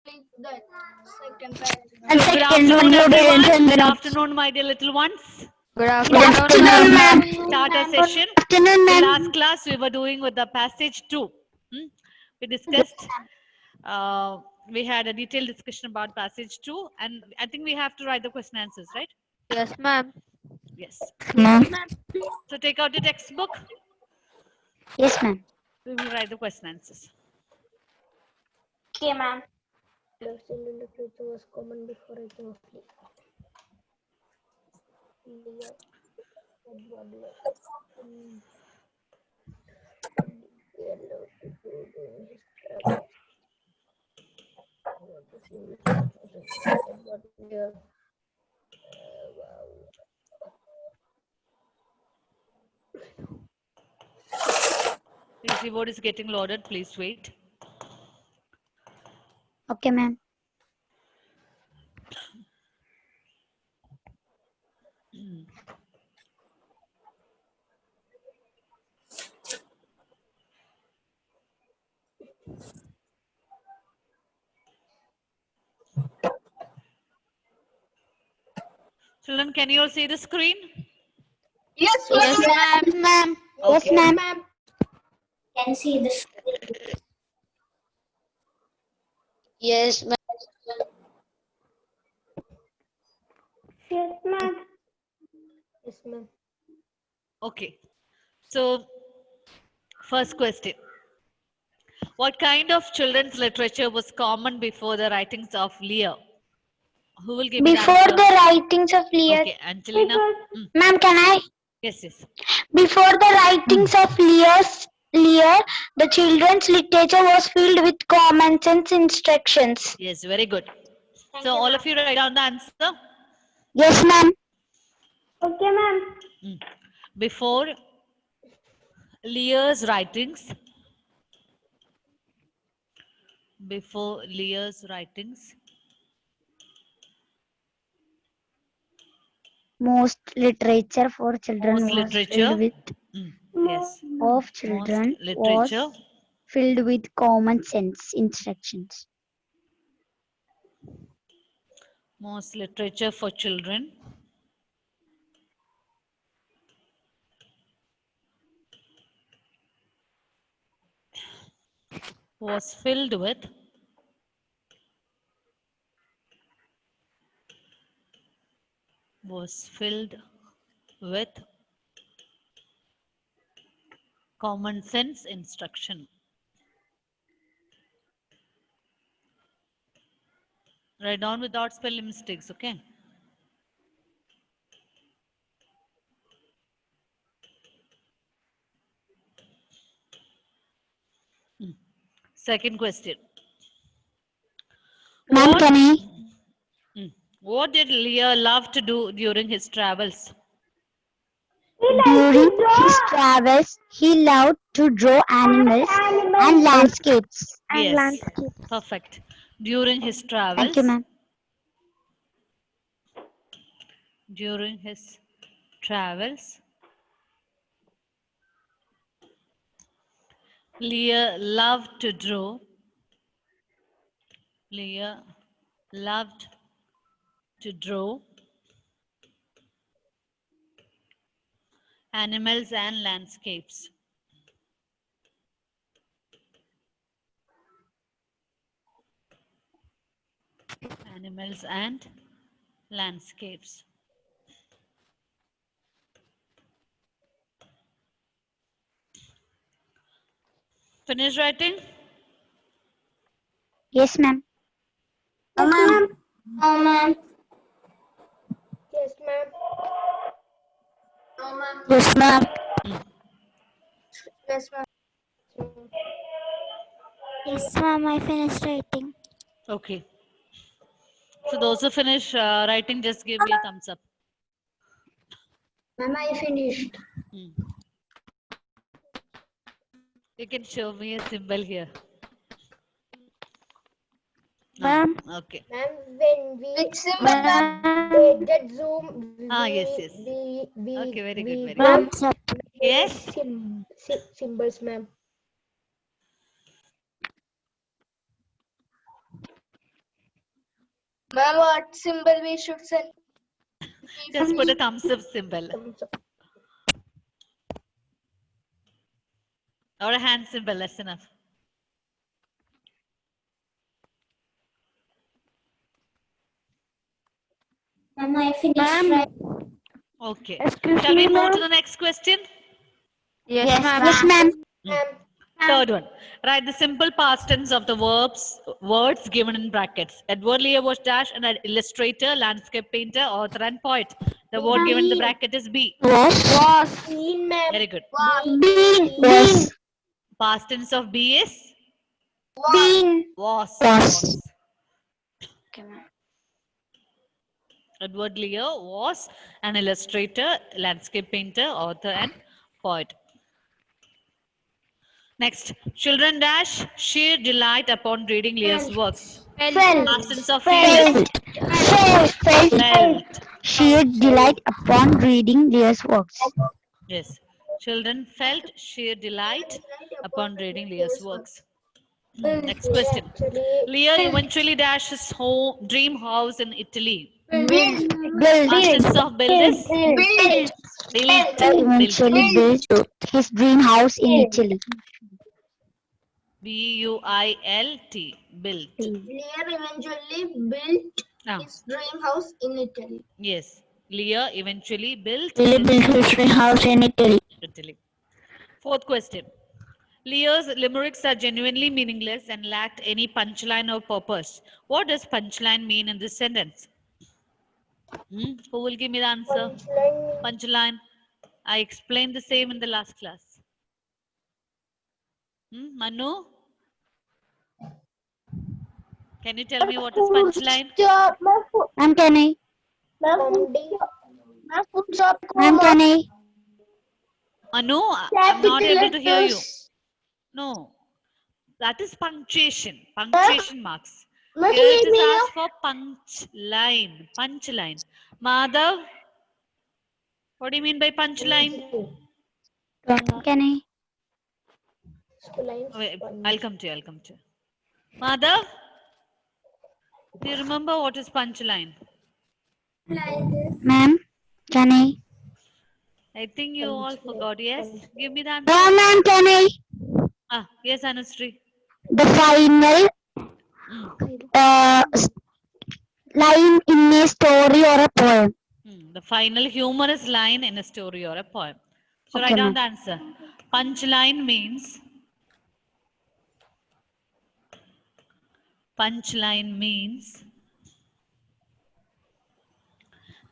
That second paragraph. And Good second afternoon, one, everyone. Good afternoon, my dear little ones. Good afternoon, ma'am. Start our session. Afternoon, The ma'am. last class we were doing with the passage 2. We discussed, we had a detailed discussion about passage 2, and I think we have to write the question answers, right? Yes, ma'am. Yes. Ma'am. So take out the textbook. Yes, ma'am. We will write the question answers. Okay, ma'am. Love in literature was common before writing of Lear. Edward Lear. He allowed to do during his travels. Edward Lear. Wow. The keyboard is getting loaded. Please wait. Okay, ma'am. Children, can you all see the screen? Yes, Yes, ma'am. ma'am. Yes, Okay. ma'am. Can see the Yes, ma'am. Yes, ma'am. Yes, ma'am. Okay. So, first question. What kind of children's literature was common before the writings of Lear? Who will give me the Before answer? the writings of Lear. Okay, Angelina. Ma'am, can I? Yes, yes. Before the writings of Lear, the children's literature was filled with common sense instructions. Yes, very good. So all of you write down the answer. Yes, ma'am. Okay, ma'am. Before Lear's writings, Most literature for children most was literature, filled with yes, of children most literature was filled with common sense instructions. most literature for children was filled with common sense instruction. Write down without spelling mistakes, okay? Second question. Ma'am, can I? What did Lear love to do during his travels? During his travels, he loved to draw animals and landscapes. Yes, perfect. During his Thank you, travels, ma'am. during his travels, Lear loved to draw. Lear loved to draw animals and landscapes. Animals and landscapes. Finish writing? Yes, ma'am. Yes, ma'am. No, ma'am. Yes, ma'am. No, ma'am. Yes, ma'am. Yes, ma'am. Yes, ma'am. I finished writing. Okay. So those who finish writing, just give me a thumbs up. Ma'am, I finished. You can show me a symbol here. Ma'am. Okay. Ma'am, when we get Zoom, Yes, yes. we Okay, very good, very Ma'am, good. Yes. Symbols, ma'am. Ma'am, what symbol we should send? Just put a thumbs up symbol or a hand symbol. That's enough. Ma'am, I finished. Ma'am. Okay. Excuse Shall we me, move to ma'am. the next question? Yes, ma'am. Yes, ma'am. Third one. Write the simple past tense of the words given in brackets. Edward Lear was dash an illustrator, landscape painter, author, and poet. The word given in the bracket is be. Was. Seen, ma'am. Very good. Been. Yes. Past tense of be is Been. was. Was. Okay, ma'am. Edward Lear was an illustrator, landscape painter, author, and poet. Next, children dash sheer delight upon reading Lear's works. Felt. Past tense of feel is felt. Sheer delight upon reading Lear's works. Yes. Children felt sheer delight upon reading Lear's works. Next question. Lear eventually dashed his home dream house in Italy. Past tense of build is built. Eventually built his dream house in Italy. B-U-I-L-T. Built. Lear eventually built Ah, his dream house in Italy. yes. Lear eventually built He built his dream house in Italy. Italy. Fourth question. Lear's limericks are genuinely meaningless and lacked any punchline or purpose. What does punchline mean in this sentence? Who will give me the answer? Punchline. I explained the same in the last class. Manu? Can you tell me what is punchline? Ma'am, can I? Ma'am, can I? Manu, I'm not able to hear you. No, that is punctuation. Punctuation marks. Here it is asked for punchline. Punchline. Madhav, what do you mean by punchline? Can I? Wait, I'll come to you. I'll come to you. Madhav, do you remember what is punchline? Ma'am, can I? I think you all forgot. Yes, give me the answer. No, ma'am, can I? Yes, Anushree. The final line in a story or a poem. The final humorous line in a story or a poem. So Okay, write down ma'am. the answer. Punchline means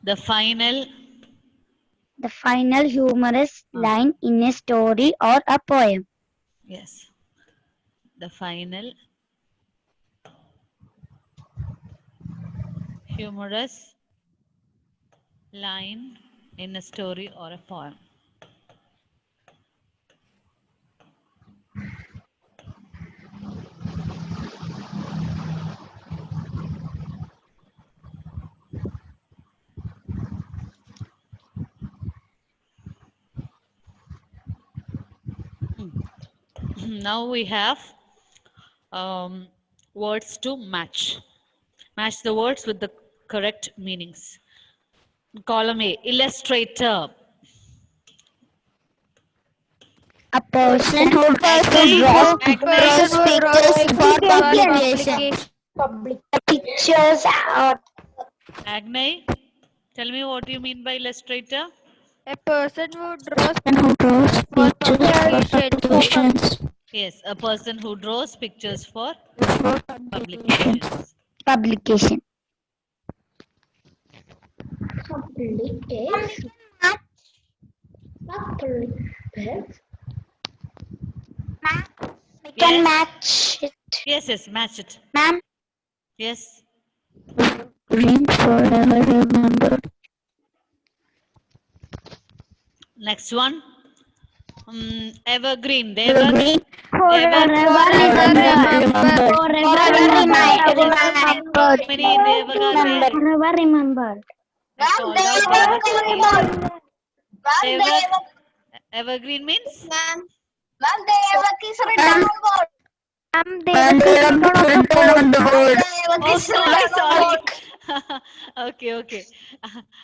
the final humorous line in a story or a poem. yes, the final humorous line in a story or a poem. Now we have words to match. Match the words with the correct meanings. Column A, illustrator. A person who draws pictures for publication. Pictures or Agnay, tell me what you mean by illustrator. A person who draws pictures for publications. Yes, a person who draws pictures for publications. Publication. We can Yes. match it. Yes, match it. Ma'am, Yes. green forever remembered. Next one. Evergreen. Evergreen. Forever remembered. How many Devak are there? Forever remembered. Evergreen means? Ma'am, Devak is written on the board. Oh, sorry. Okay, okay.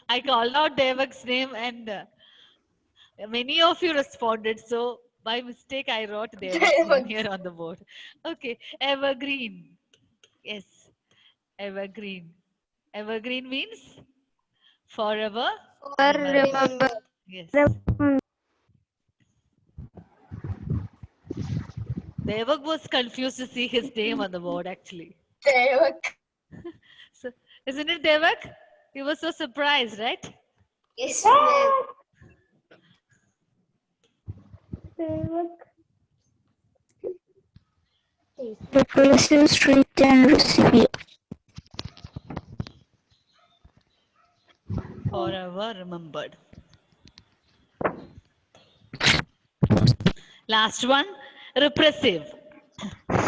I called out Devak's name and many of you responded. So by mistake, I wrote Devak's name here on the board. Okay, evergreen. Yes, evergreen. Evergreen means forever. Remember. Yes. Devak was confused to see his name on the board actually. So, isn't it Devak? He was so surprised, right? Yes, ma'am. Repressive, strict, and severe. Forever remembered. Last one, repressive.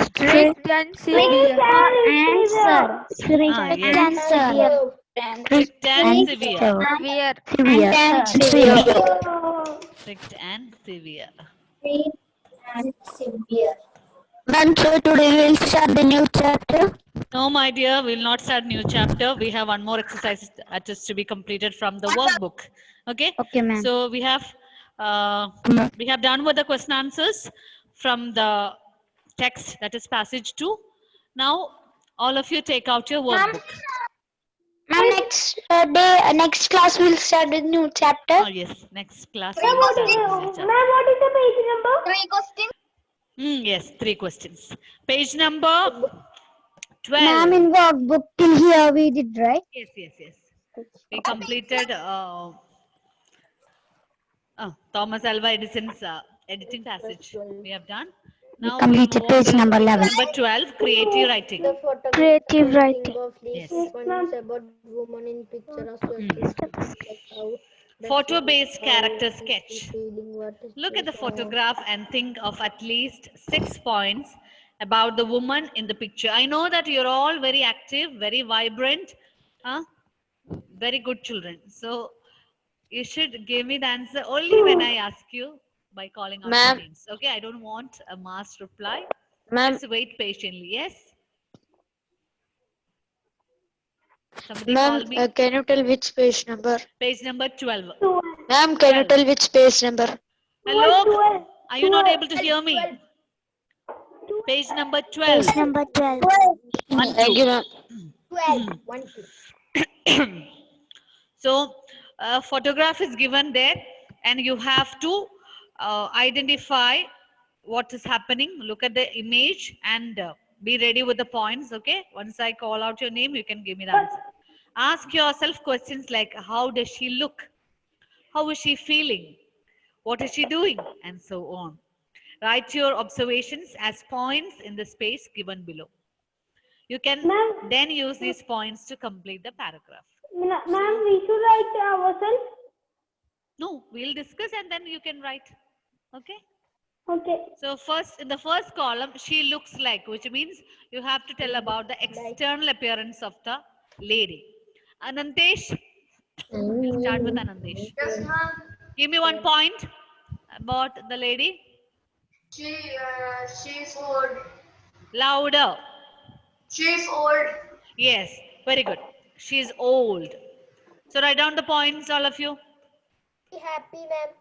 Strict and severe. Answer. Strict Yes. answer. Strict and severe. Severe. Severe. Strict and severe. Ma'am, so today we'll start the new chapter. No, my dear, we'll not start new chapter. We have one more exercise that is to be completed from the workbook. Okay. Okay, ma'am. So we have done with the question answers from the text, that is passage 2. Now all of you take out your workbook. Ma'am, next class we'll start the new chapter. Oh yes, next class. We will start with the new chapter. What is the page number? 3 questions. Yes, 3 questions. Page number 12. Ma'am, in workbook till here we did, right? Yes, yes, yes. We completed Thomas Alva Edison's editing passage. We have done. Now completed we'll move page to number 11. Number 12, creative writing. The photograph Creative writing. of Yes. this one is about woman in picture of like how Photo-based character she's sketch. feeling, what is Look at the this, photograph and think of at least 6 points about the woman in the picture. I know that you're all very active, very vibrant, very good children. So you should give me the answer only when I ask you by calling out your names. Okay, I don't want a mass reply. Just wait patiently. Yes. Somebody call me. Can you tell which page number? Page number 12. Ma'am, can you tell which page number? Hello? Are you not able to hear me? Page number 12. Page number 12. Thank you, ma'am. 12. 1, 2. So, a photograph is given there, and you have to identify what is happening. Look at the image and be ready with the points. Okay, once I call out your name, you can give me the answer. Ask yourself questions like, how does she look? How is she feeling? What is she doing? And so on. Write your observations as points in the space given below. You can then use these points to complete the paragraph. Ma'am, we should write ourselves. No, we'll discuss and then you can write. Okay. Okay. So first, in the first column, she looks like, which means you have to tell about the external appearance of the lady. Anantesh, we'll start with Anantesh. Yes, ma'am. Give me 1 point about the lady. She's old. Louder. She's old. Yes, very good. She's old. So write down the points, all of you. Happy, ma'am.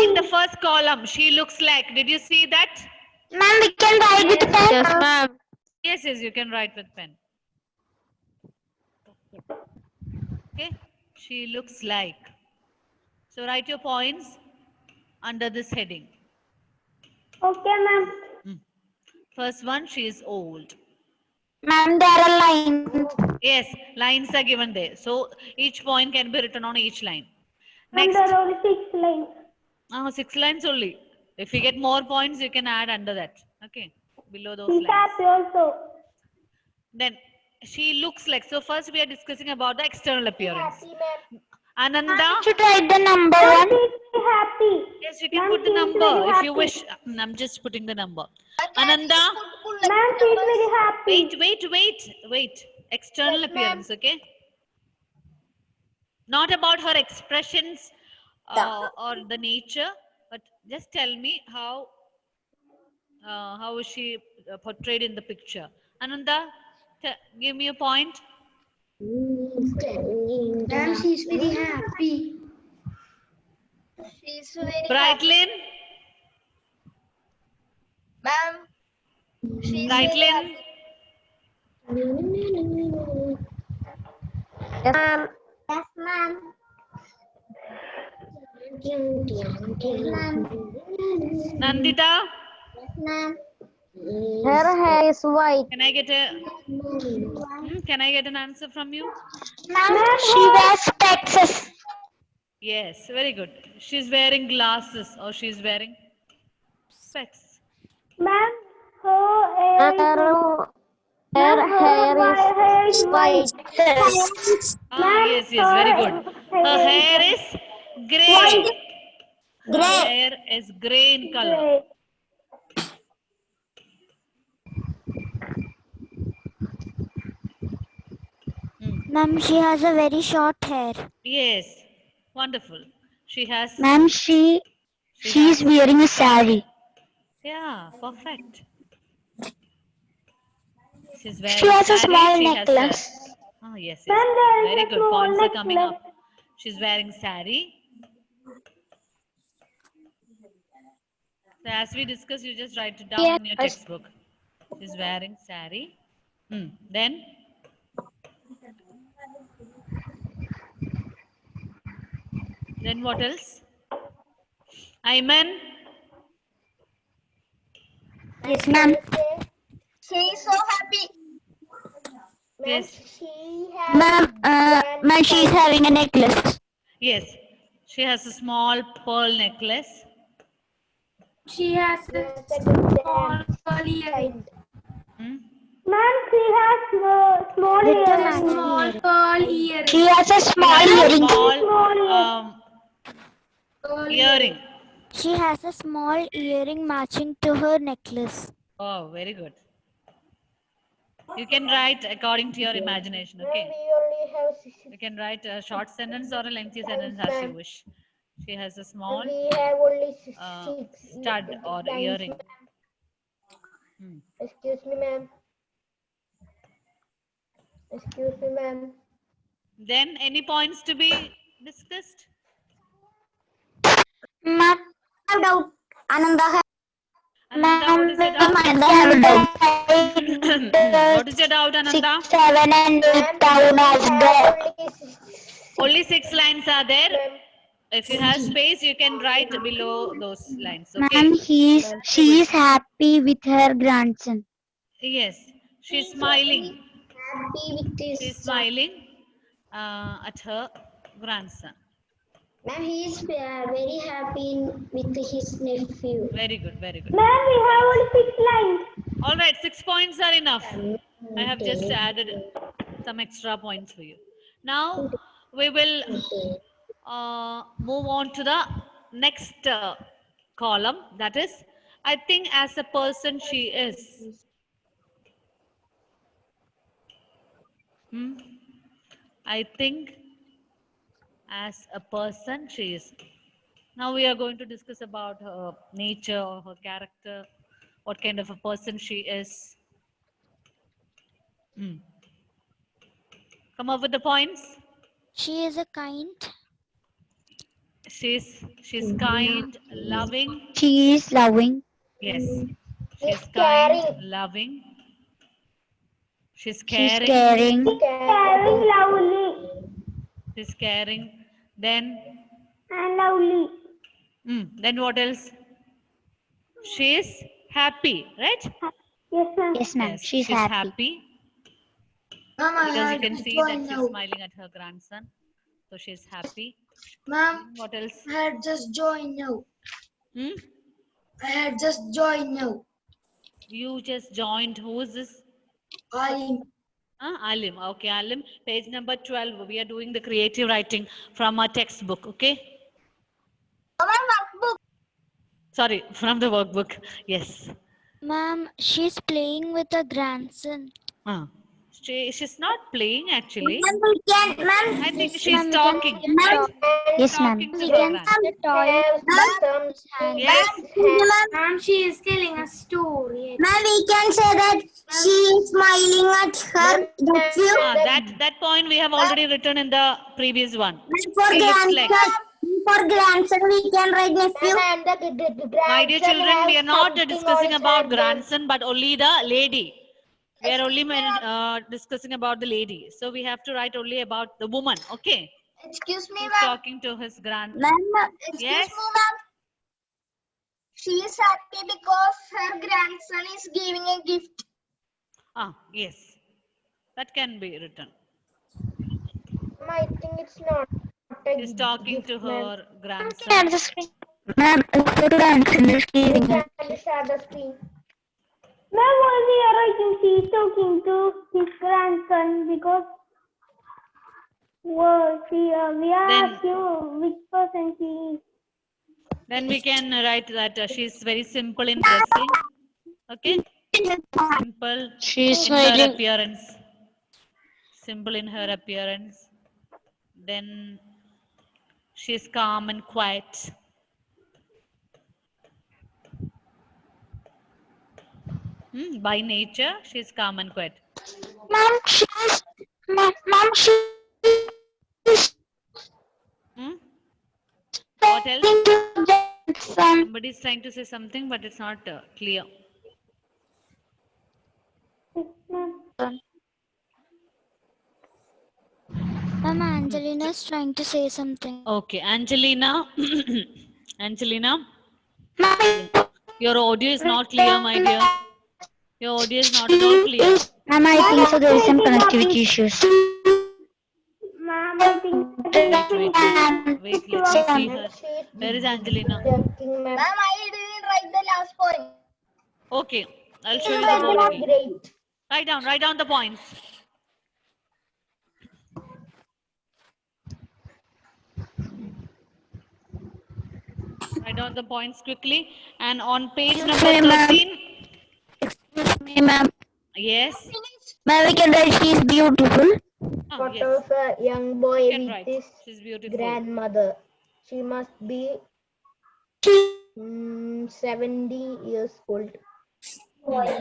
In the first column, she looks like. Did you see that? Ma'am, we can write with pen. Yes, ma'am. Yes, yes, you can write with pen. Okay, she looks like. So write your points under this heading. Okay, ma'am. First one, she is old. Ma'am, there are lines. Yes, lines are given there. So each point can be written on each line. Next, There are only 6 lines. 6 lines only. If you get more points, you can add under that. Okay, below those She's lines. happy also. Then she looks like. So first we are discussing about the external appearance. Happy, ma'am. Ananda. Should write the number 1. She's happy. Yes, you can Ma'am, put the she's number very if you happy. wish. I'm just putting the number. Ananda. Ma'am, she's very happy. Wait. External appearance, okay? Not about her expressions or the nature, but just tell me how is she portrayed in the picture. Ananda, Give me a point. Ma'am, she's very happy. She's very Brightlin. Ma'am, she's Brightlin. Yes, ma'am. Yes, ma'am. Nandita. Yes, ma'am. Her hair is white. Can I get can I get an answer from you? Ma'am, she wears spectacles. Yes, very good. She's wearing glasses or she's wearing specs. Ma'am, Her hair is white. Ah, yes, very good. Her hair is gray. Her hair is gray in color. Ma'am, she has a very short hair. Yes, wonderful. She has. Ma'am, she is has- wearing a sari. Yeah, perfect. She's wearing She has a saree, small she has necklace. Oh, yes, yes. Very good. Points are coming up. She's wearing sari. So as we discussed, you just write it down in your textbook. She's wearing sari. Then what else? Ayman. Yes, ma'am. She's so happy. Yes. Ma'am, she is having a necklace. Yes. She has a small pearl necklace. She has a small earring. Ma'am, she has small Small pearl earring. She has a small She has a earring. small earring. She has a small earring matching to her necklace. Oh, very good. You can write according to your imagination, okay? You can write a short sentence or a lengthy sentence as you wish. She has a small stud or earring. Excuse me, ma'am. Excuse me, ma'am. Then any points to be discussed? Ma'am, I have doubt. Ananda, Ananda, what is your doubt? Ananda have a doubt. What is your doubt, Ananda? 6, 7 and 8 down of the... Only 6 lines are there. If you have space, you can write below those lines. Okay. Ma'am, she is happy with her grandson. Yes, she's smiling. Happy with this. She's smiling at her grandson. Ma'am, he is very happy with his nephew. Very good, very good. Ma'am, we have only 6 lines. All right, 6 points are enough. I have just added some extra points for you. Now we will move on to the next column. That is, I think as a person she is. I think as a person she is. Now we are going to discuss about her nature or her character, what kind of a person she is. Come up with the points. She is a kind. She's kind, loving. She is loving. Yes. She's kind, loving. She's caring. Caring. Lovely. She's caring. Then And lovely. then what else? She is happy, right? Yes, ma'am. Yes, ma'am. Yes, She's happy. Ma'am, I Because you had can to see join that she's now. smiling at her grandson. So she's happy. Ma'am, What else? I had just joined now. Hmm? I had just joined now. You just joined. Who is this? Alim. Okay, Alim. Page number 12. We are doing the creative writing from our textbook. Okay. Sorry, from the workbook. Yes. Ma'am, she's playing with her grandson. She's not playing actually. Ma'am, we can, ma'am. I think Yes, she's ma'am, we talking. can- Ma'am, yes, ma'am. Talking to We her can grand. the toy. Yes. Ma'am, she is telling a story. Ma'am, we can say that she is smiling at her nephew. That point we have already written in the previous one. And for She looks like. grandson, we can write nephew. My dear children, we are not discussing about grandson, but only the lady. We are only discussing about the lady. So we have to write only about the woman. Okay. Excuse me, Who's ma'am. talking to his grand. Ma'am, Yes. Excuse me, ma'am. She is happy because her grandson is giving a gift. Yes. That can be written. I think it's not. She's talking to her grandson. share the screen. Ma'am, photo grandson is giving her. Share the screen. Ma'am, while we are writing, she is talking to his grandson because we asked you which person she is. Then we can write that she's very simple in dressing. Okay. Simple She's in her smiling. appearance. Simple in her appearance. Then she's calm and quiet. By nature, she's calm and quiet. Ma'am, she is. Ma'am, she is. What else? talking to grandson. Somebody is trying to say something, but it's not clear. Ma'am, Angelina is trying to say something. Okay, Angelina. Angelina, Ma'am, your audio is not clear, my dear. Your audio is not at all clear. Ma'am, I think so. There is some connectivity issues. Ma'am, I think. Wait, let me see her. Where is Angelina? Ma'am, I didn't write the last point. Okay, I'll show you the board again. Great. Write down the points. Write down the points quickly. And on page number 13. Excuse me, ma'am. Yes. Ma'am, we can write she is beautiful. Yes. Of a young boy You can with write. his She's beautiful. grandmother. She must be 70 years old.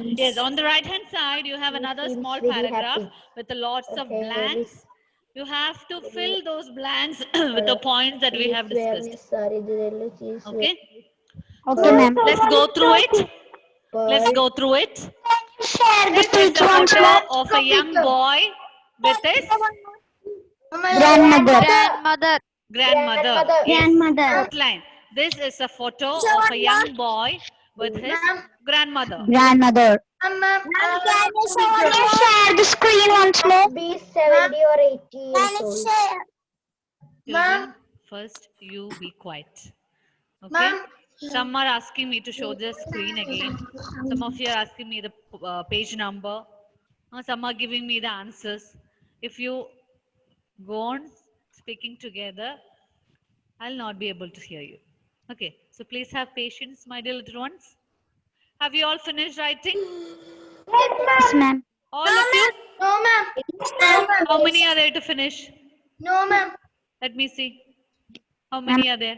Yes, on the right hand side, you have another seems small very paragraph happy. with lots of Okay, blanks. You have to fill those blanks with the points that we have discussed. Sorry, the she is Okay, Okay, ma'am. let's go through it. Let's go through it. Share This is the photo of a young boy with his Grandmother. Grandmother. Grandmother. outline. This is a photo of a young boy with his grandmother. Grandmother. Ma'am, Can you share the screen once more? be 70 or 80 years old. Children, first you be quiet. Okay. Ma'am. Some are asking me to show the screen again. Some of you are asking me the page number. Some are giving me the answers. If you go on speaking together, I'll not be able to hear you. Okay, so please have patience, my dear little ones. Have you all finished writing? Yes, ma'am. All of you? No, ma'am. How many are there to finish? No, ma'am. Let me see. How many are there?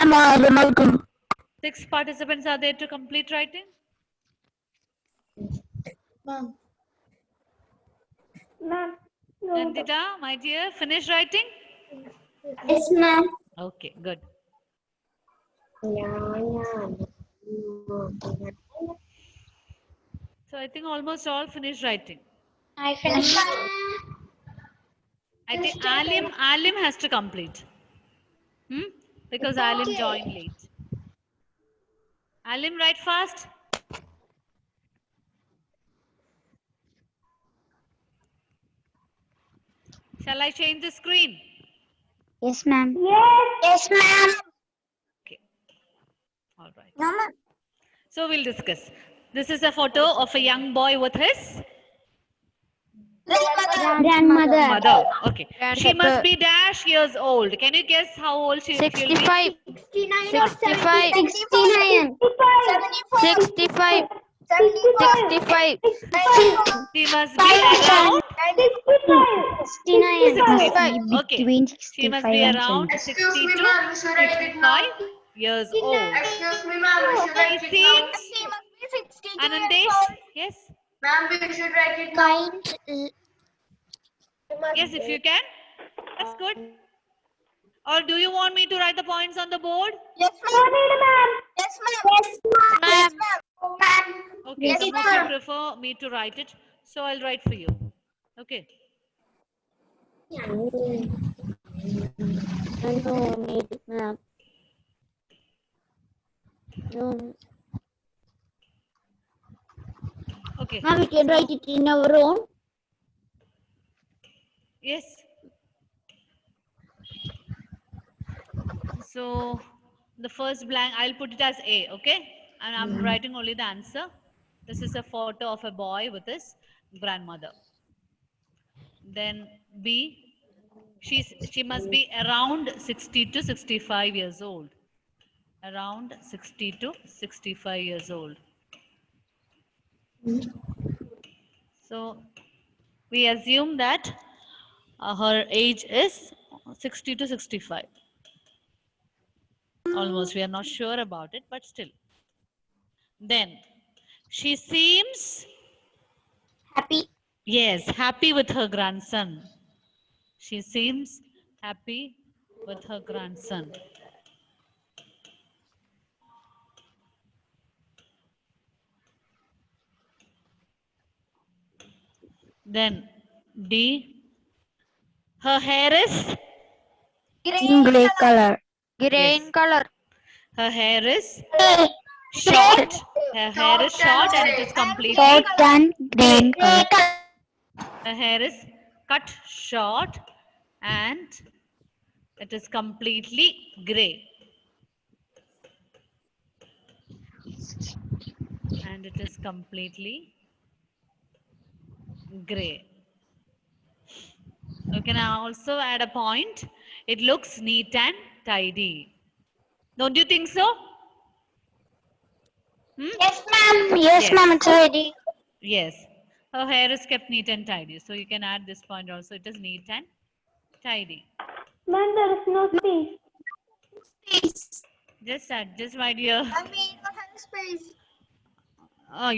Ma'am, 6 participants are there to complete writing? Ma'am. Nandita, my dear, finish writing? Yes, ma'am. Okay, good. So I think almost all finished writing. I finished. I think Alim has to complete. Because Alim joined late. Alim, write fast. Shall I change the screen? Yes, ma'am. Yes, ma'am. Okay. All right. No, ma'am. So we'll discuss. This is a photo of a young boy with his Grandmother. mother. Okay. She Grandmother. must be dash years old. Can you guess how old she'll be? 65. 69 or 65. 69. 65. 65. She must be around 65. Okay. Between She must 65 be and around 70. 60 to 65 years old. Excuse me, ma'am. We should write She it now. seems, Anandesh, yes? Ma'am, we should write it now. Yes, if you can, that's good. Or do you want me to write the points on the board? Ma'am. Okay, some of you prefer me to write it, so I'll write for you. Okay. No need, ma'am. No. Okay. Ma'am, we can write it in our own. Yes. So the first blank, I'll put it as A, okay? And I'm writing only the answer. This is a photo of a boy with his grandmother. Then B, she must be around 60 to 65 years old. Around 60 to 65 years old. So we assume that her age is 60 to 65. Almost, we are not sure about it, but still. Then she seems Happy. yes, happy with her grandson. She seems happy with her grandson. Then D, her hair is In gray color. Green yes, color. her hair is short. Her hair is short and it is completely Short and green color. her hair is cut short and it is completely gray. And it is completely gray. You can also add a point. It looks neat and tidy. Don't you think so? Hmm? Yes, ma'am. Yes, Yes. ma'am. It's ready. Yes. Her hair is kept neat and tidy. So you can add this point also. It is neat and tidy. Ma'am, there is no space. Just add, just my dear. I mean, not have space.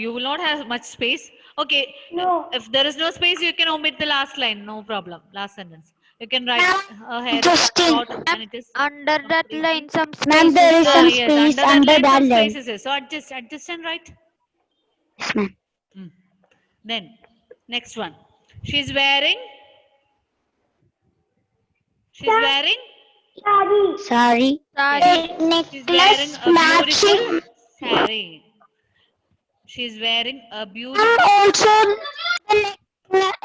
You will not have much space. Okay. No. If there is no space, you can omit the last line. No problem. Last sentence. You can write her hair is Just cut in. short and it is Under that completely- line, some Ma'am, spaces. there is Ah, some yes, space under under that that line, some line. spaces is. So adjust and write. Yes, ma'am. Then next one. She's wearing. She's wearing. Sorry. Yes. She's wearing Necklace a beautiful matching. saree. She's wearing a beautiful. Also, the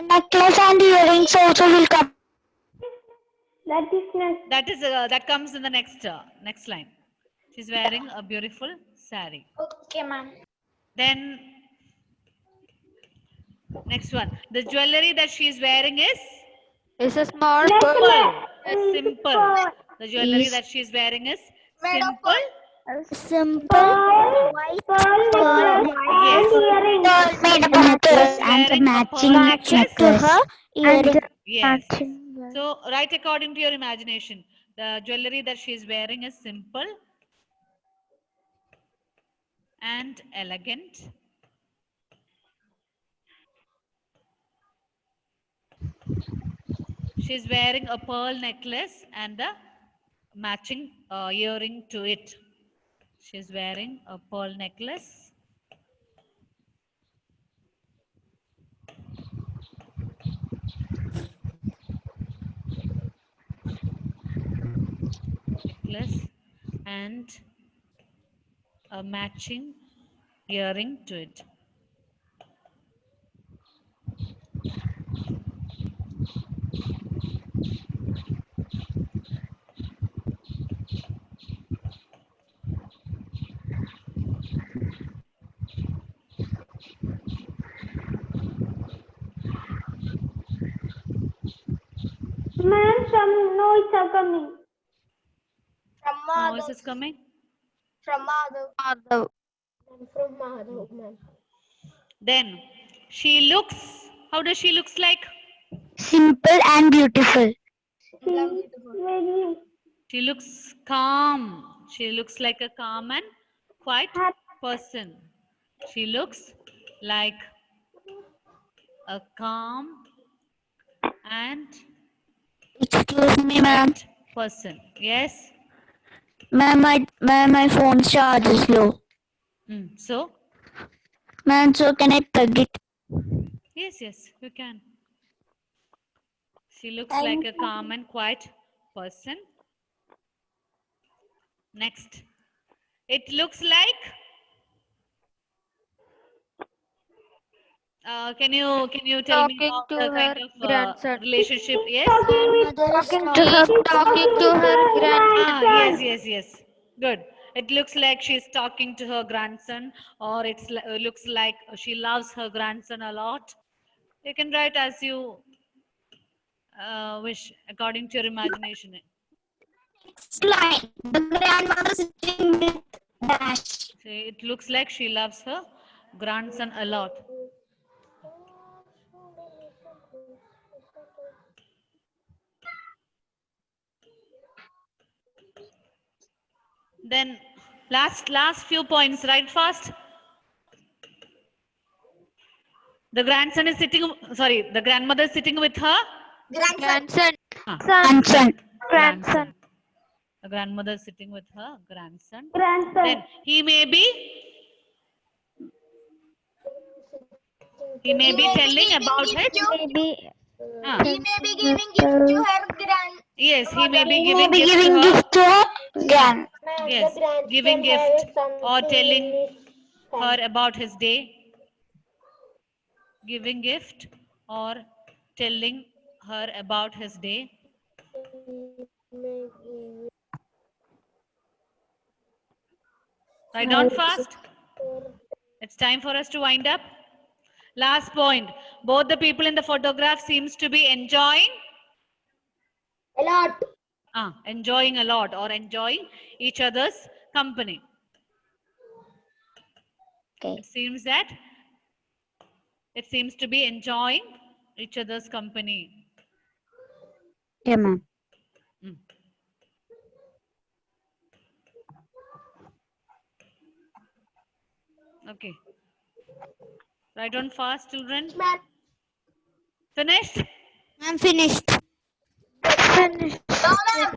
necklace and earrings also will come. That is next. That comes in the next line. She's wearing a beautiful saree. Okay, ma'am. Then next one. The jewelry that she's wearing is It's a small simple. Simple. The jewelry Is- that she's wearing is simple. Simple white pearl Yes. made up of pearls and Wearing a matching pearl necklace to her earring. Yes. So write according to your imagination. The jewelry that she is wearing is simple and elegant. She's wearing a pearl necklace and a matching earring to it. She's wearing a pearl necklace. Necklace and a matching earring to it. Ma'am, some noise are coming. Noise is coming. From Madhav. Madhav. From Madhav, ma'am. Then she looks, how does she looks like? Simple and beautiful. She looks calm. She looks like a calm and quiet person. She looks like a calm and Excuse me, ma'am. quiet person. Yes. Ma'am, my phone's charge is low. So, Ma'am, so can I plug it? yes, you can. She looks like a calm and quiet person. Next. It looks like. Can you tell me Talking about to the her kind of grandson. relationship? Yes. Talking to her grandson. Yes. Good. It looks like she's talking to her grandson, or it looks like she loves her grandson a lot. You can write as you wish, according to your imagination. Slide. The grandmother sitting with dash. See, it looks like she loves her grandson a lot. Then last few points, right? Fast. The grandson is sitting. Sorry, the grandmother is sitting with her Grandson. Grandson. The grandmother is sitting with her grandson. Then he may be telling about his. He may be giving gift to her Yes, he may be He may giving be gift giving to her. gift to her grand. Yes, giving gift or telling her about his day. Giving gift or telling her about his day. Write down fast. It's time for us to wind up. Last point. Both the people in the photograph seems to be enjoying. A lot. Enjoying a lot or enjoying each other's company. Okay. It seems to be enjoying each other's company. Yeah, ma'am. Okay. Write on fast, children. Ma'am. Finished? I'm finished. No, ma'am.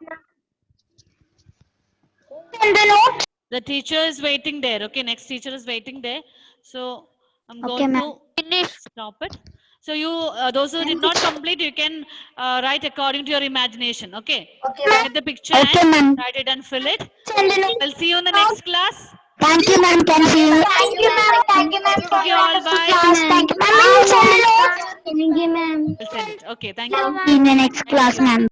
And the note? The teacher is waiting there. Okay, next teacher is waiting there. So I'm Okay, going ma'am. to stop it. So you, those who did not complete, you can write according to your imagination. Okay. Get the picture Okay, and ma'am. write it and fill it. Send the note. I'll see you in the next class. Thank you, ma'am. Can see you. Thank you, ma'am. Thank you, ma'am. Thank you all. Bye. Class. Thank you, ma'am. Send the note. Thank you, ma'am. I'll send it. Okay. Thank you. In the next class, ma'am.